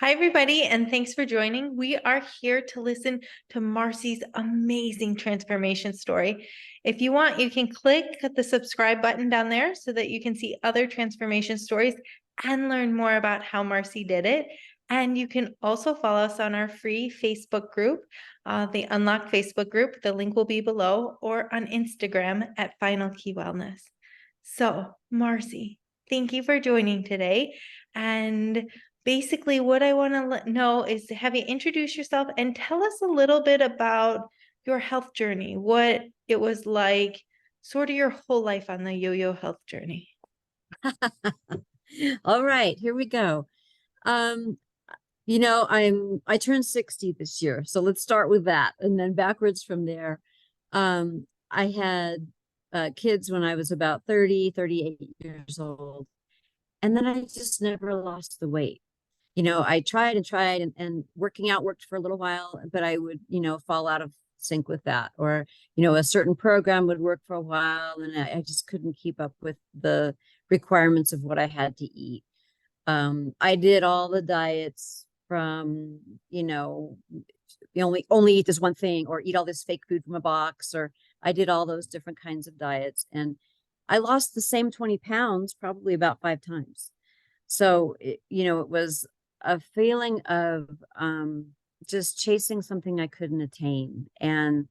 Hi, everybody, and thanks for joining. We are here to listen to Marsi's amazing transformation story. If you want, you can click the subscribe button down there so that you can see other transformation stories and learn more about how Marsi did it. And you can also follow us on our free Facebook group, the Unlock Facebook group. The link will be below, or on Instagram at Final Key Wellness. So, Marsi, thank you for joining today. And basically, what I want to know is to have you introduce yourself and tell us a little bit about your health journey, what it was like, sort of your whole life on the yo-yo health journey. All right, here we go. Um, I turned 60 this year, so let's start with that and then backwards from there. I had kids when I was about 38 years old, and then I just never lost the weight. I tried and tried and working out worked for a little while, but I would, fall out of sync with that. Or, a certain program would work for a while and I just couldn't keep up with the requirements of what I had to eat. I did all the diets from, you only eat this one thing or eat all this fake food from a box, or I did all those different kinds of diets. And I lost the same 20 pounds probably about 5 times. So, it was a feeling of just chasing something I couldn't attain. And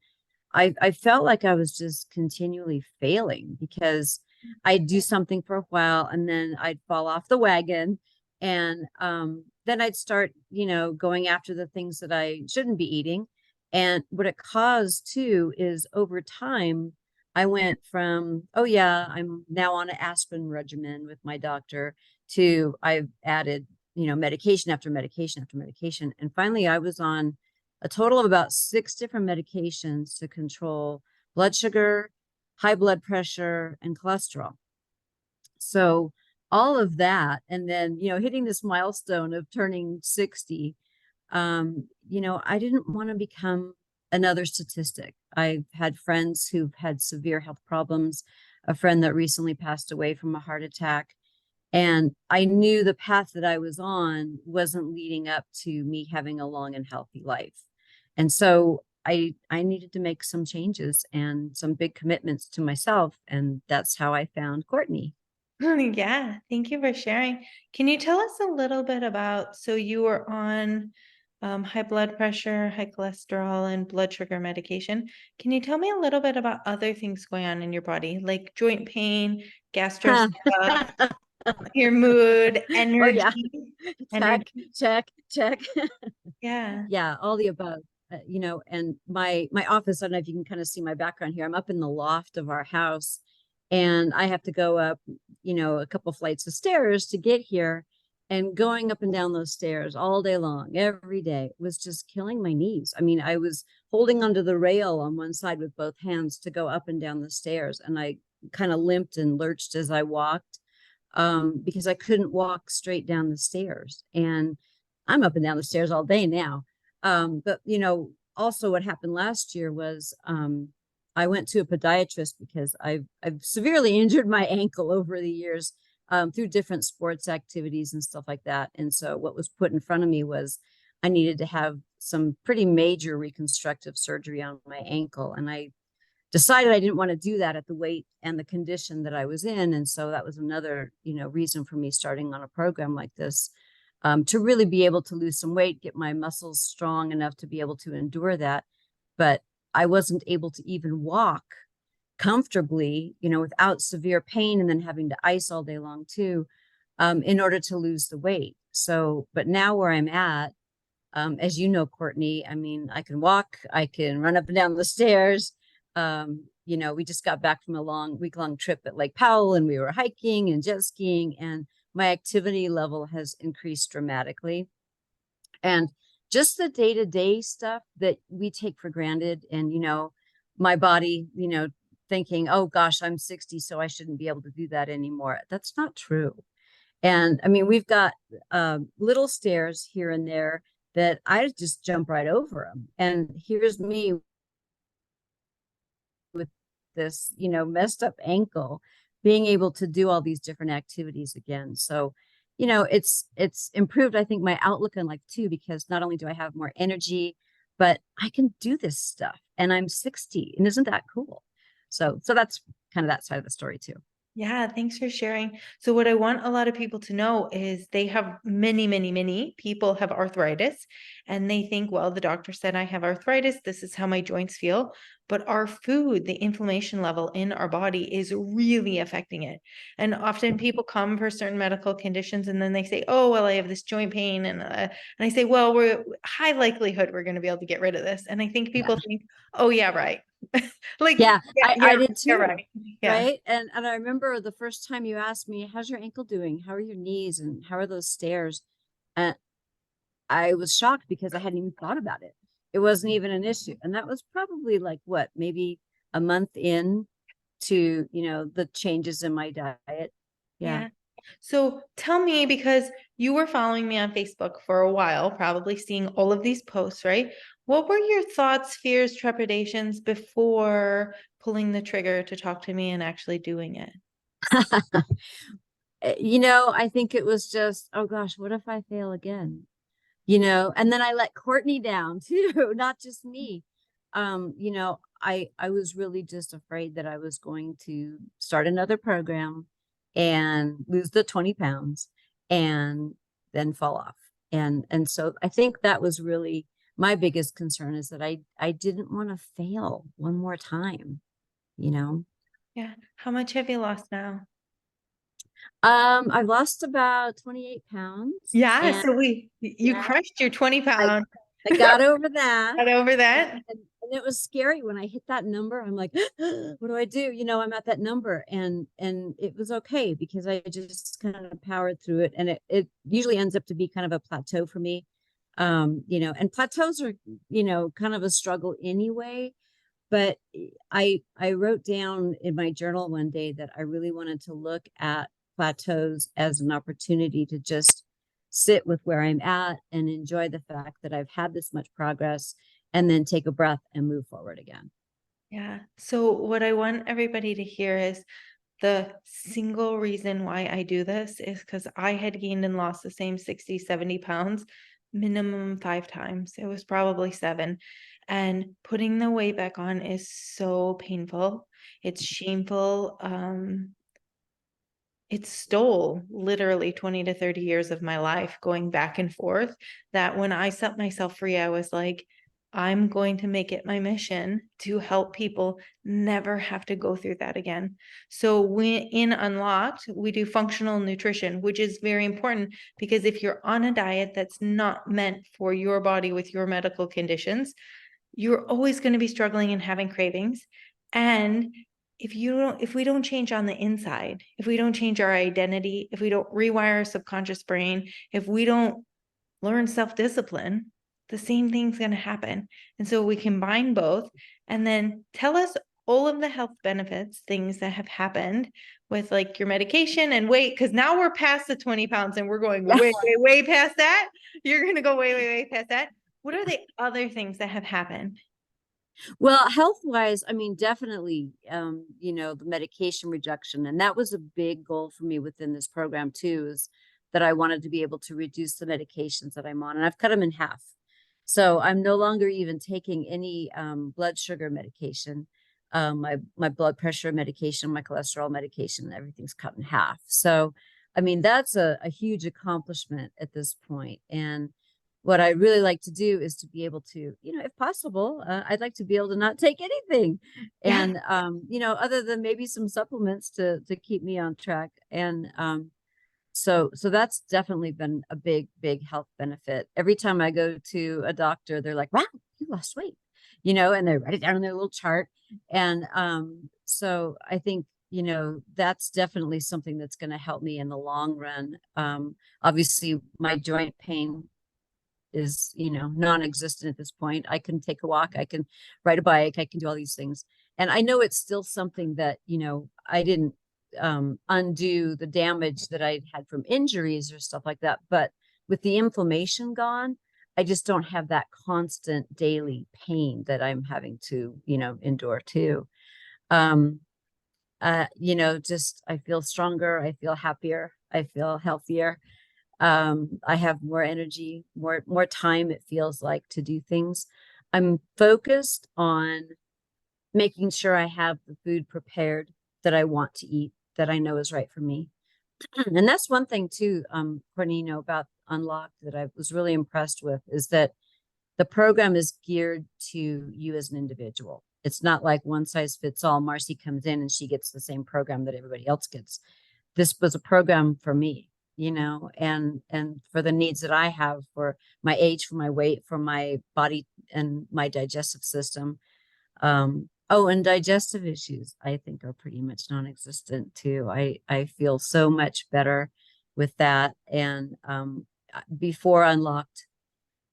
I felt like I was just continually failing because I'd do something for a while and then I'd fall off the wagon. And then I'd start, going after the things that I shouldn't be eating. And what it caused too is over time, I went from, oh yeah, I'm now on an aspirin regimen with my doctor, to I've added, medication after medication after medication. And finally I was on a total of about 6 different medications to control blood sugar, high blood pressure, and cholesterol. So all of that, and then, hitting this milestone of turning 60, I didn't want to become another statistic. I've had friends who've had severe health problems, a friend that recently passed away from a heart attack. And I knew the path that I was on wasn't leading up to me having a long and healthy life. And so I needed to make some changes and some big commitments to myself. And that's how I found Courtney. Yeah, thank you for sharing. Can you tell us a little bit about, so you were on high blood pressure, high cholesterol, and blood sugar medication. Can you tell me a little bit about other things going on in your body, like joint pain, gastro stuff, your mood, Oh yeah. Check, energy? check, check. Yeah. Yeah, all the above. And my office, I don't know if you can kind of see my background here. I'm up in the loft of our house and I have to go up, a couple flights of stairs to get here. And going up and down those stairs all day long, every day, was just killing my knees. I mean, I was holding onto the rail on one side with both hands to go up and down the stairs. And I kind of limped and lurched as I walked, because I couldn't walk straight down the stairs. And I'm up and down the stairs all day now. But also what happened last year was I went to a podiatrist because I've severely injured my ankle over the years, through different sports activities and stuff like that. And so what was put in front of me was I needed to have some pretty major reconstructive surgery on my ankle. And I decided I didn't want to do that at the weight and the condition that I was in. And so that was another, reason for me starting on a program like this, to really be able to lose some weight, get my muscles strong enough to be able to endure that. But I wasn't able to even walk comfortably, without severe pain and then having to ice all day long too, in order to lose the weight. So, but now where I'm at, as you know, Courtney, I mean, I can walk, I can run up and down the stairs. We just got back from a week-long trip at Lake Powell and we were hiking and jet skiing, and my activity level has increased dramatically. And just the day-to-day stuff that we take for granted, and, my body, thinking, oh gosh, I'm 60, so I shouldn't be able to do that anymore. That's not true. And I mean, we've got little stairs here and there that I just jump right over them. And here's me with this, messed up ankle, being able to do all these different activities again. So it's improved, I think, my outlook on life too, because not only do I have more energy, but I can do this stuff and I'm 60. And isn't that cool? So that's kind of that side of the story too. Yeah, thanks for sharing. So what I want a lot of people to know is they have many people have arthritis and they think, well, the doctor said I have arthritis. This is how my joints feel. But our food, the inflammation level in our body is really affecting it. And often people come for certain medical conditions and then they say, oh, well, I have this joint pain. And I say, well, we're high likelihood we're going to be able to get rid of this. And I think Yeah. people think, oh, yeah, right. Like, Yeah, yeah, I yeah, did yeah, too. right. Yeah. Right. And I remember the first time you asked me, how's your ankle doing? How are your knees? And how are those stairs? And I was shocked because I hadn't even thought about it. It wasn't even an issue. And that was probably like what, maybe a month in to, the changes in my diet. Yeah. Yeah. So tell me, because you were following me on Facebook for a while, probably seeing all of these posts, right? What were your thoughts, fears, trepidations before pulling the trigger to talk to me and actually doing it? I think it was just, oh gosh, what if I fail again? And then I let Courtney down too, not just me. I was really just afraid that I was going to start another program and lose the 20 pounds and then fall off. And so I think that was really my biggest concern, is that I didn't want to fail one more time, you know. Yeah. How much have you lost now? I've lost about 28 pounds, Yeah. and So you yeah, crushed your 20 I pound. I got over that. Got over And, that. and it was scary when I hit that number. I'm like, what do I do? I'm at that number, and it was okay because I just kind of powered through it. And it usually ends up to be kind of a plateau for me. And plateaus are, kind of a struggle anyway. But I wrote down in my journal one day that I really wanted to look at plateaus as an opportunity to just sit with where I'm at and enjoy the fact that I've had this much progress, and then take a breath and move forward again. Yeah. So what I want everybody to hear is the single reason why I do this is because I had gained and lost the same 60, 70 pounds minimum 5 times. It was probably 7. And putting the weight back on is so painful. It's shameful. It stole literally 20 to 30 years of my life going back and forth, that when I set myself free, I was like, I'm going to make it my mission to help people never have to go through that again. So we in Unlocked, we do functional nutrition, which is very important, because if you're on a diet that's not meant for your body with your medical conditions, you're always going to be struggling and having cravings. And if we don't change on the inside, if we don't change our identity, if we don't rewire our subconscious brain, if we don't learn self-discipline, the same thing's going to happen. And so we combine both, and then tell us all of the health benefits, things that have happened with like your medication and weight, because now we're past the 20 pounds and we're going way past that. You're going to go way past that. What are the other things that have happened? Well, health wise, I mean, definitely, the medication reduction. And that was a big goal for me within this program too, is that I wanted to be able to reduce the medications that I'm on. And I've cut them in half. So I'm no longer even taking any blood sugar medication. My blood pressure medication, my cholesterol medication, everything's cut in half. So, I mean, that's a huge accomplishment at this point. And what I really like to do is to be able to, if possible, I'd like to be able to not take anything. Yeah. And, other than maybe some supplements to keep me on track. And so that's definitely been a big health benefit. Every time I go to a doctor, they're like, wow, you lost weight, and they write it down in their little chart. And so I think, that's definitely something that's going to help me in the long run. Obviously, my joint pain is, non-existent at this point. I can take a walk, I can ride a bike, I can do all these things. And I know it's still something that, I didn't undo the damage that I had from injuries or stuff like that. But with the inflammation gone, I just don't have that constant daily pain that I'm having to, endure too. Um, just I feel stronger, I feel happier, I feel healthier. I have more energy, more time, it feels like, to do things. I'm focused on making sure I have the food prepared that I want to eat, that I know is right for me. And that's one thing too, Courtney, about Unlocked that I was really impressed with is that the program is geared to you as an individual. It's not like one size fits all. Marcy comes in and she gets the same program that everybody else gets. This was a program for me, and for the needs that I have, for my age, for my weight, for my body and my digestive system. Oh, and digestive issues, I think, are pretty much non-existent too. I feel so much better with that. And before Unlocked,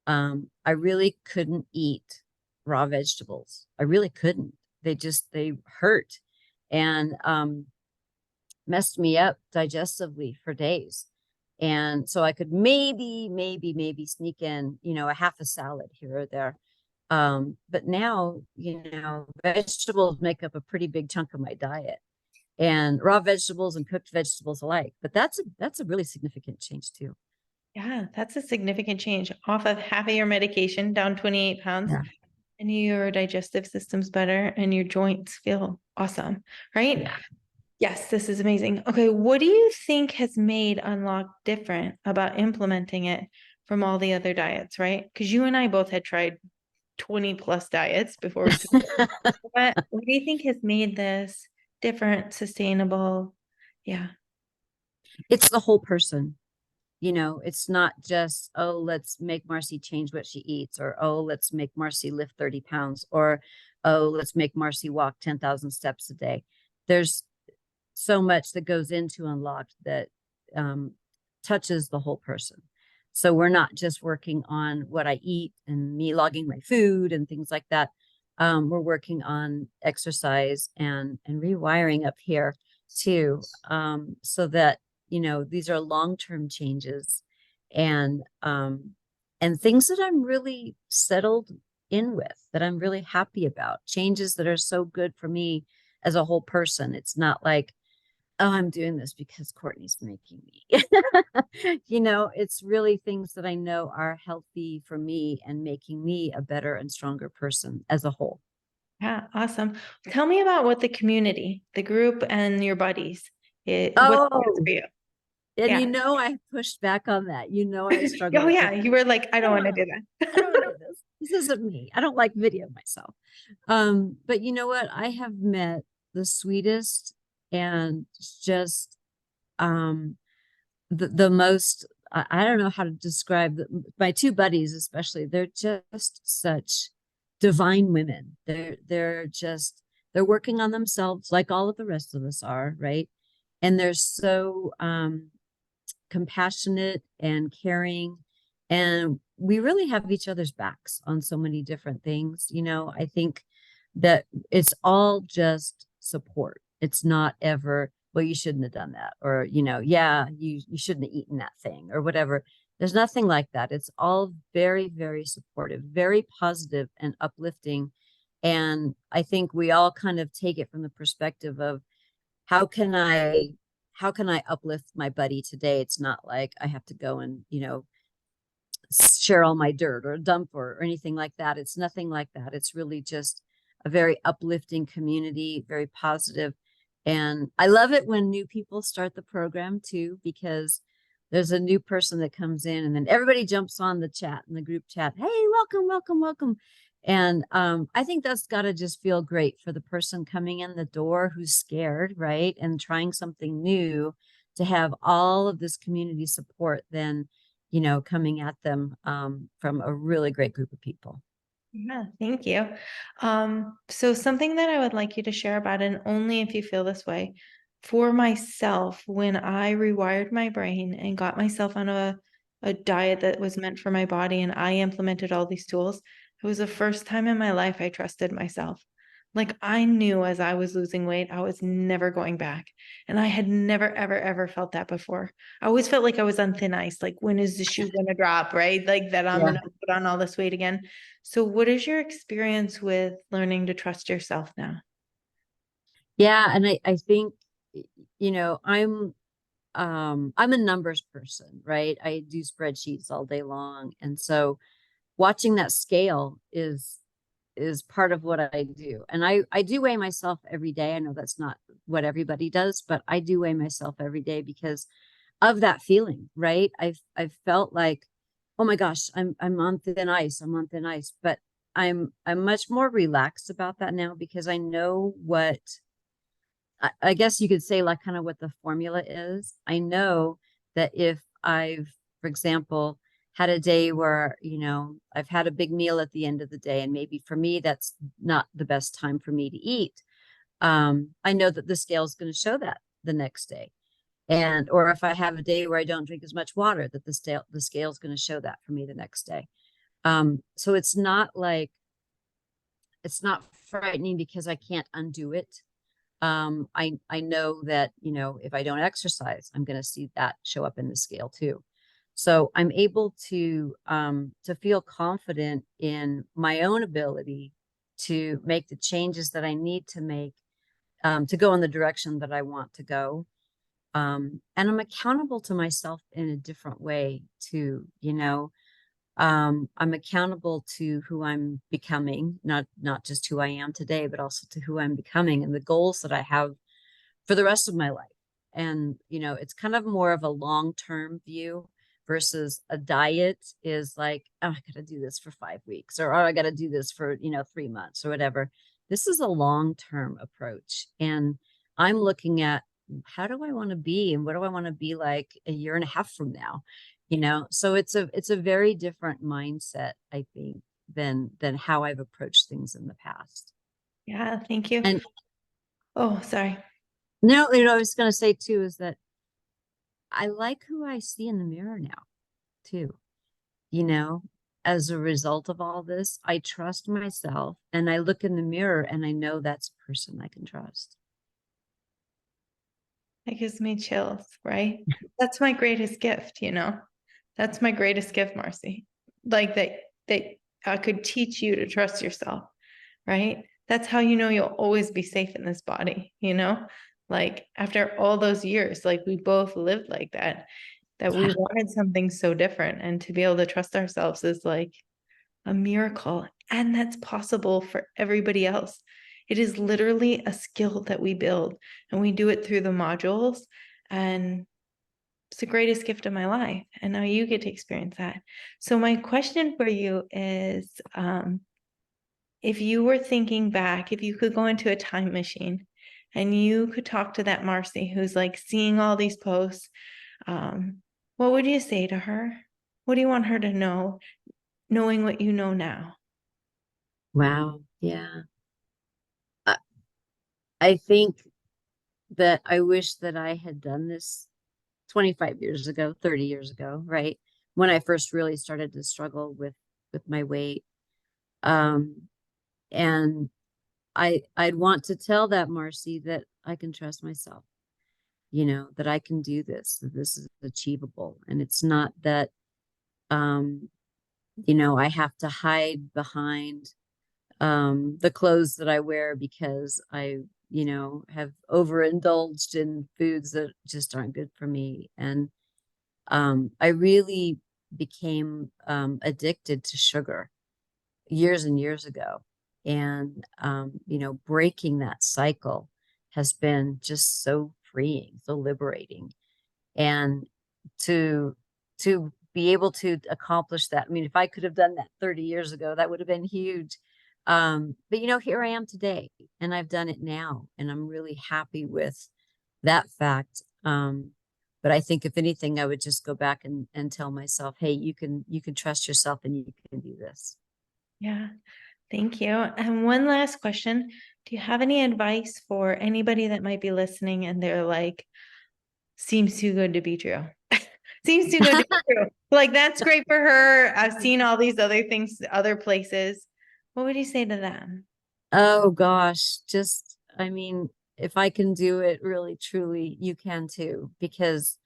I really couldn't eat raw vegetables. I really couldn't. They hurt and messed me up digestively for days. And so I could maybe sneak in, a half a salad here or there. But now, vegetables make up a pretty big chunk of my diet, and raw vegetables and cooked vegetables alike. But that's a really significant change too. Yeah, that's a significant change. Off of half of your medication, down 28 pounds, Yeah. and your digestive system's better and your joints feel awesome, right? Yeah. Yes, this is amazing. Okay, what do you think has made Unlock different about implementing it from all the other diets, right? Because you and I both had tried 20 plus diets before we came. What do you think has made this different, sustainable? Yeah. It's the whole person. It's not just, oh, let's make Marcy change what she eats, or, oh, let's make Marcy lift 30 pounds, or, oh, let's make Marcy walk 10,000 steps a day. There's so much that goes into Unlocked that touches the whole person. So we're not just working on what I eat and me logging my food and things like that. We're working on exercise and rewiring up here too, so that these are long-term changes and things that I'm really settled in with, that I'm really happy about, changes that are so good for me as a whole person. It's not like, oh, I'm doing this because Courtney's making me. It's really things that I know are healthy for me and making me a better and stronger person as a whole. Yeah, awesome. Tell me about what the community, the group, and your buddies, what it does Oh, for you. and Yeah. I pushed back on that. I struggle Oh, with yeah. it. You were like, I I don't don't want to want to. do I don't want to that. do this. This isn't me. I don't like video myself. But you know what? I have met the sweetest and just um the most, I don't know how to describe my two buddies, especially. They're just such divine women. They're working on themselves like all of the rest of us are, right? And they're so compassionate and caring, and we really have each other's backs on so many different things. I think that it's all just support. It's not ever, well, you shouldn't have done that, or yeah, you shouldn't have eaten that thing, or whatever. There's nothing like that. It's all very, very supportive, very positive and uplifting. And I think we all kind of take it from the perspective of, how can I how can I uplift my buddy today? It's not like I have to go and, share all my dirt or dump or anything like that. It's nothing like that. It's really just a very uplifting community, very positive. And I love it when new people start the program too, because there's a new person that comes in and then everybody jumps on the chat, in the group chat. Hey, welcome, welcome, welcome. And I think that's got to just feel great for the person coming in the door who's scared, right? And trying something new, to have all of this community support then, coming at them from a really great group of people. Yeah, thank you. So something that I would like you to share about, and only if you feel this way, for myself, when I rewired my brain and got myself on a diet that was meant for my body and I implemented all these tools, it was the first time in my life I trusted myself. Like I knew as I was losing weight, I was never going back. And I had never, ever, ever felt that before. I always felt like I was on thin ice. Like, when is the shoe going to drop, right? Like that I'm Yeah. going to put on all this weight again. So what is your experience with learning to trust yourself now? Yeah. And I think, I'm I'm a numbers person, right? I do spreadsheets all day long. And so watching that scale is part of what I do. And I do weigh myself every day. I know that's not what everybody does, but I do weigh myself every day because of that feeling, right? I've felt like, oh my gosh, I'm on thin ice. I'm on thin ice. But I'm much more relaxed about that now because I know what I guess you could say like kind of what the formula is. I know that if I've, for example, had a day where, I've had a big meal at the end of the day, and maybe for me, that's not the best time for me to eat. I know that the scale is going to show that the next day. And, or if I have a day where I don't drink as much water, that the scale is going to show that for me the next day. So it's not frightening because I can't undo it. I know that, if I don't exercise, I'm going to see that show up in the scale too. So I'm able to feel confident in my own ability to make the changes that I need to make, to go in the direction that I want to go. And I'm accountable to myself in a different way too, I'm accountable to who I'm becoming, not just who I am today, but also to who I'm becoming and the goals that I have for the rest of my life. And, it's kind of more of a long-term view versus a diet is like, oh, I got to do this for 5 weeks or I got to do this for, 3 months or whatever. This is a long-term approach. And I'm looking at how do I want to be and what do I want to be like a year and a half from now? So it's a very different mindset, I think, than how I've approached things in the past. Yeah, thank you. And Oh, sorry. no, I was going to say too is that I like who I see in the mirror now too. you know as a result of all this, I trust myself and I look in the mirror and I know that's a person I can trust. That gives me chills, right? That's my greatest gift, That's my greatest gift, Marcy. Like that I could teach you to trust yourself, right? That's how you'll always be safe in this body. Like after all those years, like we both lived like that we Yeah. wanted something so different. And to be able to trust ourselves is like a miracle. And that's possible for everybody else. It is literally a skill that we build, and we do it through the modules. And it's the greatest gift of my life. And now you get to experience that. So, my question for you is if you were thinking back, if you could go into a time machine and you could talk to that Marcy who's like seeing all these posts, what would you say to her? What do you want her to know, knowing what you know now? Wow. Yeah. I, I think that I wish that I had done this 25 years ago, 30 years ago, right? When I first really started to struggle with my weight. Um, and I'd want to tell that Marcy that I can trust myself, that I can do this, that this is achievable. And it's not that um, I have to hide behind the clothes that I wear because I, have overindulged in foods that just aren't good for me. And I really became addicted to sugar years and years ago. And, breaking that cycle has been just so freeing, so liberating. And to, to be able to accomplish that. I mean, if I could have done that 30 years ago, that would have been huge. But here I am today and I've done it now and I'm really happy with that fact. But I think if anything, I would just go back and tell myself, hey, you can trust yourself and you can do this. Yeah, thank you. And one last question. Do you have any advice for anybody that might be listening and they're like, seems too good to be true? Seems too good to be true. Like, that's great for her. I've seen all these other things, other places. What would you say to them? Oh gosh, I mean, if I can do it really truly, you can too, because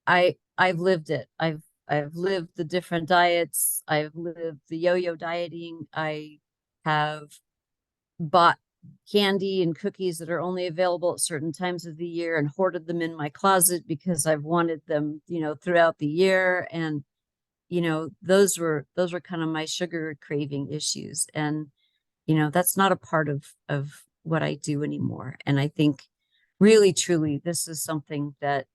I've lived it. I've lived the different diets. I've lived the yo-yo dieting. I have bought candy and cookies that are only available at certain times of the year and hoarded them in my closet because I've wanted them, throughout the year. And, those were kind of my sugar craving issues. And, that's not a part of what I do anymore. And I think really, truly, this is something that,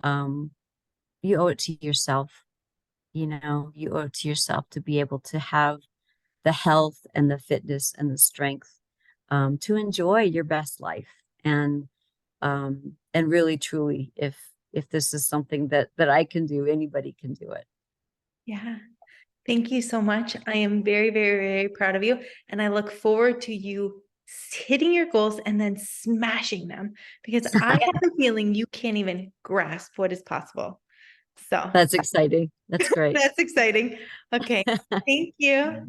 you owe it to yourself. You owe it to yourself to be able to have the health and the fitness and the strength, to enjoy your best life. And really, truly, if this is something that I can do, anybody can do it. Yeah. Thank you so much. I am very, very, very proud of you. And I look forward to you hitting your goals and then smashing them because I have a feeling you can't even grasp what is possible. So That's exciting. That's great. that's exciting. Okay. Thank you.